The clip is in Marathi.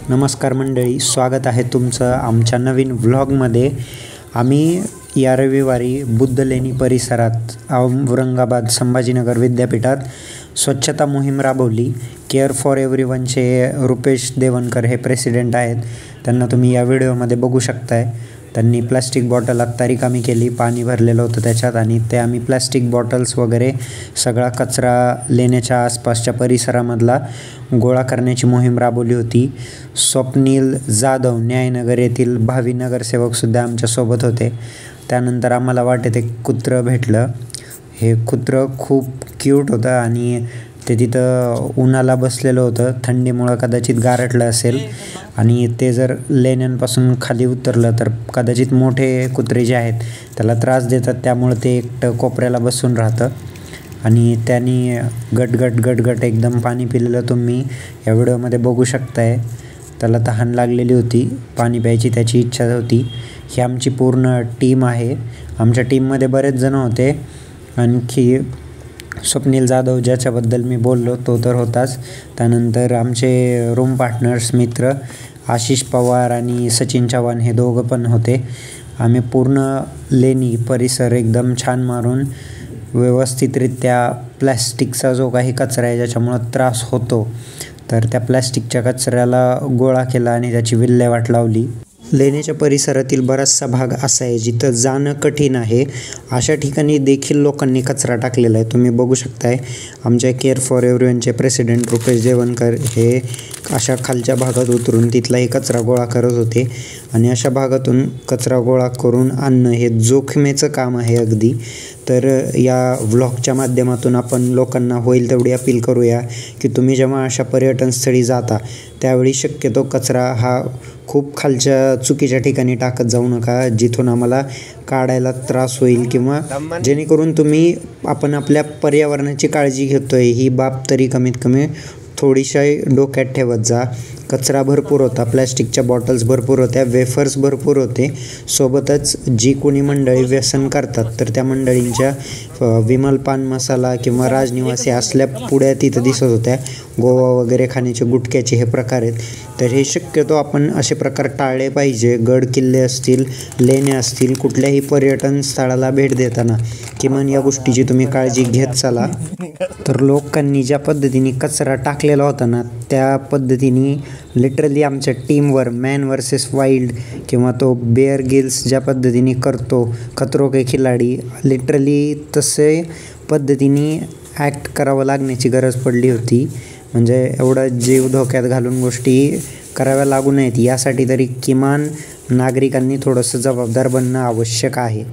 नमस्कार मंडळी, स्वागत आहे तुमचं आमच्या नवीन व्लॉगमध्ये। आम्ही या रविवारी बुद्ध लेणी परिसरात औरंगाबाद संभाजीनगर विद्यापीठात स्वच्छता मोहीम राबवली। केअर फॉर एव्हरीवनचे रुपेश देवनकर हे प्रेसिडेंट आहेत, त्यांना तुम्ही या व्हिडिओमध्ये बघू शकताय। त्यांनी प्लास्टिक बॉटल आत्ता रिकामी केली, पाणी भरलेलं होतं त्याच्यात, आणि ते आम्ही प्लास्टिक बॉटल्स वगैरे सगळा कचरा लेण्याच्या आसपासच्या परिसरामधला गोळा करण्याची मोहीम राबवली होती। स्वप्नील जाधव न्यायनगर येथील भावी नगरसेवकसुद्धा आमच्यासोबत होते। त्यानंतर आम्हाला वाटेत एक कुत्रं भेटलं। हे कुत्रं खूप क्यूट होतं आणि ते तिथं उन्हाला बसलेलं होतं, थंडीमुळं कदाचित गारठलं असेल, आणि ते जर लेण्यांपासून खाली उतरलं तर कदाचित मोठे कुत्रे जे आहेत त्याला त्रास देतात, त्यामुळं ते एकटं कोपऱ्याला बसून राहतं। आणि त्यांनी गटगट एकदम पाणी पिलेलं तुम्ही या व्हिडिओमध्ये बघू शकताय। त्याला तहान लागलेली होती, पाणी प्यायची त्याची इच्छा होती। ही आमची पूर्ण टीम आहे। आमच्या टीममध्ये बरेच जण होते, आणखी स्वप्नील जाधव ज्याच्याबद्दल मी बोललो तो तर होताच। त्यानंतर आमचे रूम पार्टनर्स मित्र आशिष पवार आणि सचिन चव्हाण हे दोघं पण होते। आम्ही पूर्ण लेणी परिसर एकदम छान मारून व्यवस्थितरित्या प्लॅस्टिकचा जो काही कचरा आहे ज्याच्यामुळं त्रास होतो, तर त्या प्लॅस्टिकच्या कचऱ्याला गोळा केला आणि त्याची विल्हेवाट लावली। लेण्याच्या परिसरातील बराचसा भाग असा आहे जिथं जाणं कठीण आहे, अशा ठिकाणी देखील लोकांनी कचरा टाकलेला आहे। तुम्ही बघू शकताय आमच्या केअर फॉर एव्हरीवनचे प्रेसिडेंट रुपेश देवनकर हे अशा खालच्या भागात उतरून तिथलाही कचरा गोळा करत होते, आणि अशा भागातून कचरा गोळा करून आणणं हे जोखमीचं काम आहे अगदी। तर या व्लॉगच्या माध्यमातून आपण लोकांना होईल तेवढी अपील करूया की तुम्ही जेव्हा अशा पर्यटनस्थळी जाता त्यावेळी शक्यतो कचरा हा खूप खालच्या चुकीच्या ठिकाणी टाकत जाऊ नका, जिथून आम्हाला काढायला त्रास होईल, किंवा जेणेकरून आपण आपल्या पर्यावरणाची काळजी घेतोय ही बाब तरी कमीत कमी थोडीशी डोक्यात ठेवत जा। कचरा भरपूर होता, प्लॅस्टिकच्या बॉटल्स भरपूर होत्या, वेफर्स भरपूर होते, सोबतच जी कोणी मंडळी व्यसन करतात तर त्या मंडळींच्या विमल पान मसाला किंवा राजनिवासी असल्या पुड्या तिथं दिसत होत्या। गोवा वगैरे खाण्याचे गुटख्याचे हे प्रकार आहेत, तर हे शक्यतो आपण असे प्रकार टाळले पाहिजे। गड किल्ले असतील, लेण्या असतील, कुठल्याही पर्यटन स्थळाला भेट देताना किमान या गोष्टीची तुम्ही काळजी घेत चला। तर लोकांनी ज्या पद्धतीने कचरा टाकलेला होता ना, त्या पद्धतीने लिटरली आमच्या टीमवर मॅन वर्सेस वाईल्ड किंवा तो बेअर गिल्स ज्या पद्धतीने करतो खतरों के खिलाडी, लिटरली तसे पद्धतीने ॲक्ट करावं लागण्याची गरज पडली होती। म्हणजे एवढं जीव धोक्यात घालून गोष्टी कराव्या लागू नयेत यासाठी तरी किमान नागरिकांनी थोडंसं जबाबदार बनणं आवश्यक आहे।